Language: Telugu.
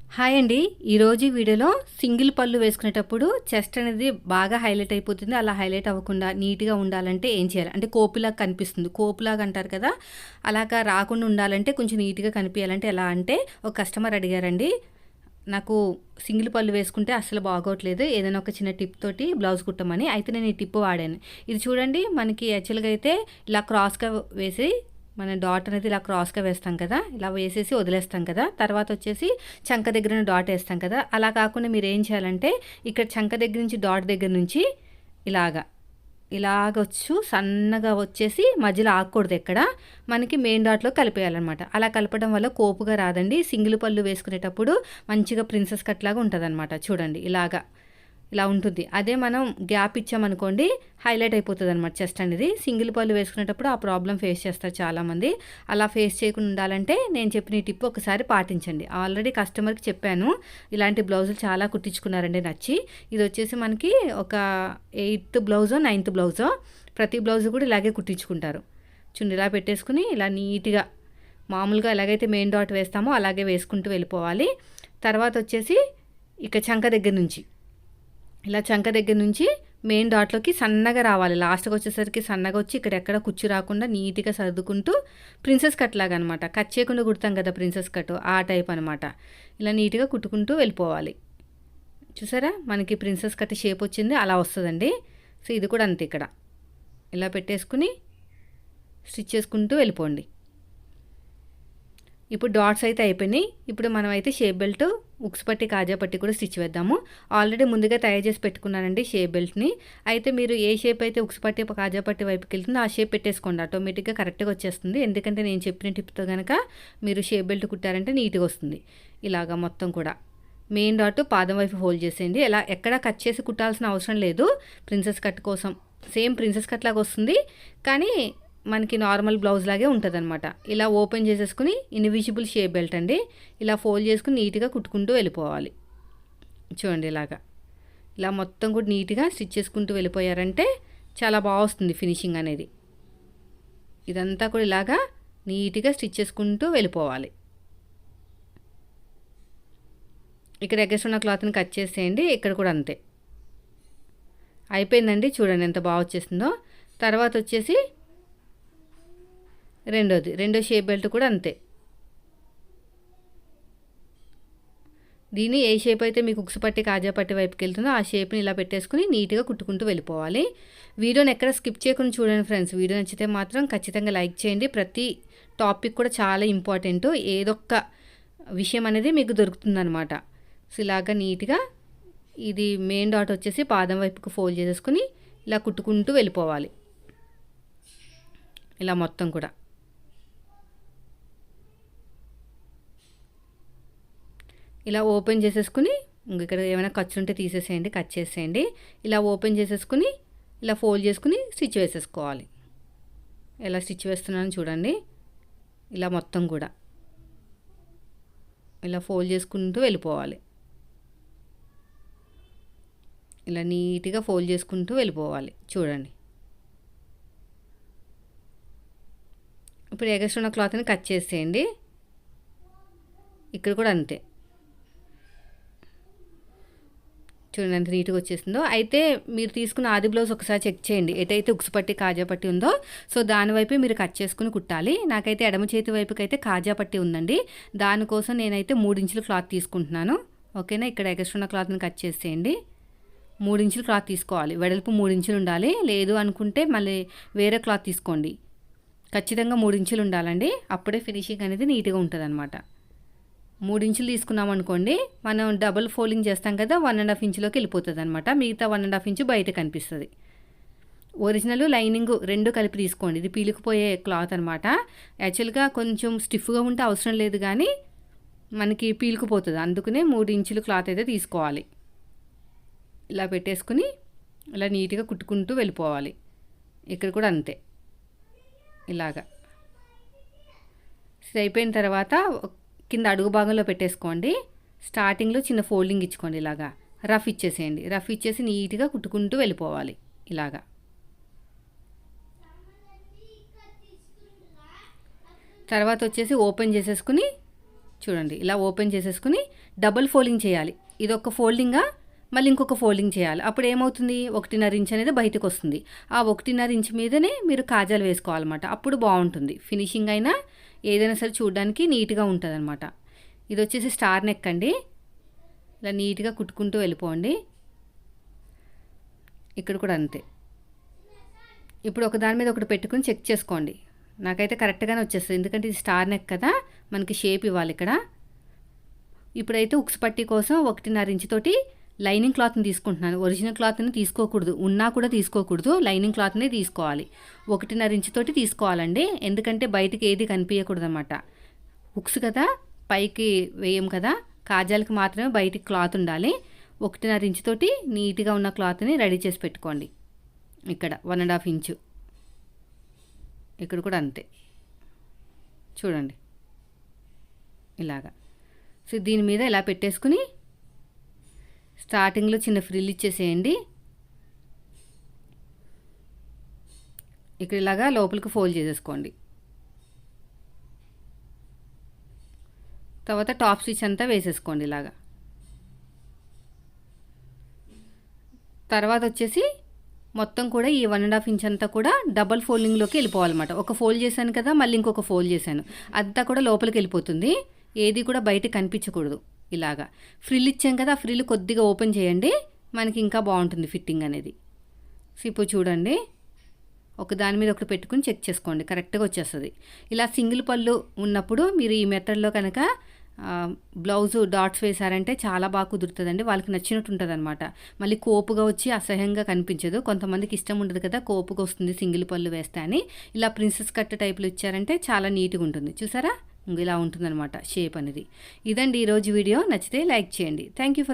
హాయ్ అండి. ఈరోజు ఈ వీడియోలో సింగిల్ పళ్ళు వేసుకునేటప్పుడు చెస్ట్ అనేది బాగా హైలైట్ అయిపోతుంది. అలా హైలైట్ అవ్వకుండా నీట్‌గా ఉండాలంటే ఏం చేయాలి? అంటే కోపులాగా కనిపిస్తుంది. కోపులాగా అంటారు కదా! అలాగా రాకుండా ఉండాలంటే కొంచెం నీట్‌గా కనిపియాలంటే ఎలా అంటే ఒక కస్టమర్ అడిగారండి. నాకు సింగిల్ పళ్ళు వేసుకుంటే అస్సలు బాగోట్లేదు. ఏదైనా ఒక చిన్న టిప్ తోటి బ్లౌజ్ కుట్టమని. అయితే నేను ఈ టిప్ వాడాను. ఇది చూడండి మనకి యాక్చువల్‌గా అయితే ఇలా క్రాస్‌గా వేసి మన డాట్ అనేది ఇలా క్రాస్‌గా వేస్తాం కదా! ఇలా వేసేసి వదిలేస్తాం కదా! తర్వాత వచ్చేసి చంక దగ్గర డాట్ ఏస్తాం కదా! అలా కాకుండా మీరేం చేయాలంటే ఇక్కడ చంక దగ్గర నుంచి డాట్ దగ్గర నుంచి ఇలాగా, ఇలాగొచ్చు సన్నగా వచ్చేసి మధ్యలో ఆగకూడదు ఎక్కడ. మనకి మెయిన్ డాట్‌లో కలిపేయాలనమాట. అలా కలపడం వల్ల కోపుగా రాదండి. సింగిల్ పళ్ళు వేసుకునేటప్పుడు మంచిగా ప్రిన్సెస్ కట్ లాగా ఉంటదనమాట. చూడండి ఇలాగా. ఇలా ఉంటుంది. అదే మనం గ్యాప్ ఇచ్చామనుకోండి హైలైట్ అయిపోతుందనమాట చెస్ట్ అనేది. సింగిల్ పళ్ళు వేసుకునేటప్పుడు ఆ ప్రాబ్లమ్ ఫేస్ చేస్తారు చాలామంది. అలా ఫేస్ చేయకుండా ఉండాలంటే నేను చెప్పిన ఈ టిప్ ఒకసారి పాటించండి. ఆల్రెడీ కస్టమర్‌కి చెప్పాను. ఇలాంటి బ్లౌజులు చాలా కుట్టించుకున్నారండి నచ్చి. ఇది వచ్చేసి మనకి ఒక 8థ్ బ్లౌజో, 9థ్ బ్లౌజో ప్రతి బ్లౌజ్ కూడా ఇలాగే కుట్టించుకుంటారు. చూడండి ఇలా పెట్టేసుకుని ఇలా నీట్‌గా మామూలుగా ఎలాగైతే మెయిన్ డాట్ వేస్తామో అలాగే వేసుకుంటూ వెళ్ళిపోవాలి. తర్వాత వచ్చేసి ఇక చంక దగ్గర నుంచి ఇలా చంక దగ్గర నుంచి మెయిన్ డాట్‌లోకి సన్నగా రావాలి. లాస్ట్‌కి వచ్చేసరికి సన్నగా వచ్చి ఇక్కడెక్కడ కుచ్చు రాకుండా నీట్‌గా సర్దుకుంటూ ప్రిన్సెస్ కట్ లాగా అనమాట. కట్ చేయకుండా కుడతాం కదా ప్రిన్సెస్ కట్ ఆ టైప్ అనమాట. ఇలా నీట్‌గా కుట్టుకుంటూ వెళ్ళిపోవాలి. చూసారా మనకి ప్రిన్సెస్ కట్ షేప్ వచ్చింది అలా వస్తదండి. సో ఇది కూడా అంతే ఇక్కడ. ఇలా పెట్టేసుకుని స్టిచ్ చేసుకుంటూ వెళ్ళిపోండి. ఇప్పుడు డాట్స్ అయితే అయిపోయినాయి. ఇప్పుడు మనమైతే షేప్ బెల్ట్, ఉక్స్ పట్టి, కాజా పట్టి కూడా స్టిచ్ వేద్దాము. ఆల్రెడీ ముందుగా తయారు చేసి పెట్టుకున్నానండి షేప్ బెల్ట్‌ని. అయితే మీరు ఏ షేప్ అయితే ఉక్స్ పట్టి, కాజా పట్టి వైపుకి వెళ్తుందో ఆ షేప్ పెట్టేసుకోండి. ఆటోమేటిక్‌గా కరెక్ట్‌గా వచ్చేస్తుంది. ఎందుకంటే నేను చెప్పిన టిప్‌తో గనక మీరు షేప్ బెల్ట్ కుట్టారంటే నీట్‌గా వస్తుంది. ఇలాగా మొత్తం కూడా. మెయిన్ డాట్ పాదం వైపు ఫోల్డ్ చేసేయండి. ఇలా ఎక్కడ కట్ చేసి కుట్టాల్సిన అవసరం లేదు. ప్రిన్సెస్ కట్ కోసం సేమ్ ప్రిన్సెస్ కట్ లాగా వస్తుంది. కానీ మనకి నార్మల్ బ్లౌజ్ లాగే ఉంటదనమాట. ఇలా ఓపెన్ చేసేసుకుని ఇన్విజిబుల్ షేప్ బెల్ట్ అండి. ఇలా ఫోల్డ్ చేసుకుని నీట్‌గా కుట్టుకుంటూ వెళ్ళిపోవాలి. చూడండి ఇలాగా. ఇలా మొత్తం కూడా నీట్‌గా స్టిచ్ చేసుకుంటూ వెళ్ళిపోయారంటే చాలా వస్తుంది ఫినిషింగ్ అనేది. ఇదంతా కూడా ఇలాగా నీట్‌గా స్టిచ్ చేసుకుంటూ వెళ్ళిపోవాలి. ఇక్కడ ఎగస్ట్ ఉన్న క్లాత్‌ని కట్ చేసేయండి. ఇక్కడ కూడా అంతే. అయిపోయిందండి. చూడండి ఎంత వచ్చేసిందో. తర్వాత వచ్చేసి రెండో షేప్ బెల్ట్ కూడా అంతే. దీన్ని ఏ షేప్ అయితే మీకు ఉక్స్ పట్టి, కాజా పట్టి వైపుకి వెళ్తుందో ఆ షేప్‌ని ఇలా పెట్టేసుకుని నీట్‌గా కుట్టుకుంటూ వెళ్ళిపోవాలి. వీడియోని ఎక్కడ స్కిప్ చేయకుండా చూడండి ఫ్రెండ్స్. వీడియో నచ్చితే మాత్రం ఖచ్చితంగా లైక్ చేయండి. ప్రతి టాపిక్ కూడా చాలా ఇంపార్టెంట్. ఏదొక్క విషయం అనేది మీకు దొరుకుతుందనమాట. సో ఇలాగా నీట్‌గా ఇది మెయిన్ డాట్ వచ్చేసి పాదం వైపుకు ఫోల్డ్ చేసేసుకుని ఇలా కుట్టుకుంటూ వెళ్ళిపోవాలి. ఇలా మొత్తం కూడా. ఇలా ఓపెన్ చేసేసుకుని ఇక్కడ ఏమైనా ఖర్చు ఉంటే తీసేసేయండి, కట్ చేసేయండి. ఇలా ఓపెన్ చేసేసుకుని ఇలా ఫోల్డ్ చేసుకుని స్టిచ్ వేసేసుకోవాలి. ఎలా స్టిచ్ వేస్తున్నానో చూడండి. ఇలా మొత్తం కూడా ఇలా ఫోల్డ్ చేసుకుంటూ వెళ్ళిపోవాలి. ఇలా నీట్‌గా ఫోల్డ్ చేసుకుంటూ వెళ్ళిపోవాలి. చూడండి. ఇప్పుడు ఎగస్ట్ ఉన్న క్లాత్‌ని కట్ చేసేయండి. ఇక్కడ కూడా అంతే. చూడండి ఎంత నీట్‌గా వచ్చేసిందో. అయితే మీరు తీసుకున్న ఆది బ్లౌజ్ ఒకసారి చెక్ చేయండి. ఎటైతే ఉక్స్ పట్టి, కాజా పట్టి ఉందో సో దాని వైపే మీరు కట్ చేసుకుని కుట్టాలి. నాకైతే ఎడమ చేతి వైపుకైతే కాజా పట్టి ఉందండి. దానికోసం నేనైతే 3 ఇంచుల క్లాత్ తీసుకుంటున్నాను. ఓకేనా. ఇక్కడ ఎగస్ట్ ఉన్న క్లాత్‌ని కట్ చేసేయండి. 3 ఇంచుల క్లాత్ తీసుకోవాలి. వెడల్పు 3 ఇంచులు ఉండాలి. లేదు అనుకుంటే మళ్ళీ వేరే క్లాత్ తీసుకోండి. ఖచ్చితంగా 3 ఇంచులు ఉండాలండి. అప్పుడే ఫినిషింగ్ అనేది నీట్‌గా ఉంటదనమాట. 3 ఇంచులు తీసుకున్నాం అనుకోండి మనం డబుల్ ఫోల్డింగ్ చేస్తాం కదా 1.5 ఇంచులోకి వెళ్ళిపోతుంది అనమాట. మిగతా 1.5 ఇంచు బయట కనిపిస్తుంది. ఒరిజినల్ లైనింగ్ రెండు కలిపి తీసుకోండి. ఇది పీలికిపోయే క్లాత్ అనమాట. యాక్చువల్గా కొంచెం స్టిఫ్గా ఉంటే అవసరం లేదు కానీ మనకి పీలికిపోతుంది. అందుకనే 3 ఇంచులు క్లాత్ అయితే తీసుకోవాలి. ఇలా పెట్టేసుకుని ఇలా నీట్‌గా కుట్టుకుంటూ వెళ్ళిపోవాలి. ఇక్కడ కూడా అంతే. ఇలాగా అయిపోయిన తర్వాత కింద అడుగు భాగంలో పెట్టేసుకోండి. స్టార్టింగ్లో చిన్న ఫోల్డింగ్ ఇచ్చుకోండి. ఇలాగా రఫ్ ఇచ్చేసేయండి. రఫ్ ఇచ్చేసి నీట్‌గా కుట్టుకుంటూ వెళ్ళిపోవాలి. ఇలాగా తర్వాత వచ్చేసి ఓపెన్ చేసేసుకుని చూడండి ఇలా ఓపెన్ చేసేసుకుని డబుల్ ఫోల్డింగ్ చేయాలి. ఇదొక ఫోల్డింగా మళ్ళీ ఇంకొక ఫోల్డింగ్ చేయాలి. అప్పుడు ఏమవుతుంది 1.5 ఇంచ్ అనేది బయటకు వస్తుంది. ఆ 1.5 ఇంచ్ మీదనే మీరు కాజాలు వేసుకోవాలన్నమాట. అప్పుడు బాగుంటుంది. ఫినిషింగ్ అయినా ఏదైనా సరే చూడడానికి నీట్గా ఉంటుంది అనమాట. ఇది వచ్చేసి స్టార్ నెక్ అండి. ఇలా నీట్గా కుట్టుకుంటూ వెళ్ళిపోండి. ఇక్కడ కూడా అంతే. ఇప్పుడు ఒక దాని మీద ఒకటి పెట్టుకుని చెక్ చేసుకోండి. నాకైతే కరెక్ట్గానే వచ్చేస్తుంది, ఎందుకంటే ఇది స్టార్ నెక్ కదా, మనకి షేప్ ఇవ్వాలి ఇక్కడ. ఇప్పుడైతే ఉక్స్ పట్టీ కోసం 1.5 ఇంచ్ తోటి లైనింగ్ క్లాత్ని తీసుకుంటున్నాను. ఒరిజినల్ క్లాత్ని తీసుకోకూడదు, ఉన్నా కూడా తీసుకోకూడదు, లైనింగ్ క్లాత్ని తీసుకోవాలి. 1.5 ఇంచ్ తోటి తీసుకోవాలండి, ఎందుకంటే బయటికి ఏది కనిపించకూడదు అనమాట. ఉక్స్ కదా, పైకి వేయం కదా, కాజాలకి మాత్రమే బయటికి క్లాత్ ఉండాలి. 1.5 ఇంచ్ తోటి నీట్గా ఉన్న క్లాత్ని రెడీ చేసి పెట్టుకోండి. ఇక్కడ 1.5 ఇంచు, ఇక్కడ కూడా అంతే. చూడండి ఇలాగా. సో దీని మీద ఇలా పెట్టేసుకుని స్టార్టింగ్లో చిన్న ఫ్రిల్ ఇచ్చేసేయండి. ఇక్కడ ఇలాగా లోపలికి ఫోల్డ్ చేసేసుకోండి. తర్వాత టాప్ స్టిచ్ అంతా వేసేసుకోండి ఇలాగా. తర్వాత వచ్చేసి మొత్తం కూడా ఈ 1.5 ఇంచ్ అంతా కూడా డబల్ ఫోల్డింగ్లోకి వెళ్ళిపోవాలన్నమాట. ఒక ఫోల్డ్ చేశాను కదా, మళ్ళీ ఇంకొక ఫోల్డ్ చేశాను, అంతా కూడా లోపలికి వెళ్ళిపోతుంది. ఏది కూడా బయట కనిపించకూడదు. ఇలాగా ఫ్రిల్ ఇచ్చాం కదా, ఆ ఫ్రిల్ కొద్దిగా ఓపెన్ చేయండి, మనకి ఇంకా బాగుంటుంది ఫిట్టింగ్ అనేది. సో ఇప్పుడు చూడండి, ఒక దాని మీద ఒకటి పెట్టుకుని చెక్ చేసుకోండి, కరెక్ట్గా వచ్చేస్తుంది. ఇలా సింగిల్ పళ్ళు ఉన్నప్పుడు మీరు ఈ మెథడ్లో కనుక బ్లౌజు డాట్స్ వేశారంటే చాలా బాగా కుదురుతుందండి. వాళ్ళకి నచ్చినట్టు ఉంటుంది అనమాట. మళ్ళీ కోపుగా వచ్చి అసహ్యంగా కనిపించదు. కొంతమందికి ఇష్టం ఉండదు కదా, కోపుగా వస్తుంది సింగిల్ పళ్ళు వేస్తే అని. ఇలా ప్రిన్సెస్ కట్ టైప్లో ఇచ్చారంటే చాలా నీట్గా ఉంటుంది. చూసారా, ఇలా ఉంటుందన్నమాట షేప్ అనేది. ఇదండి ఈరోజు వీడియో. నచ్చితే లైక్ చేయండి. Thank you for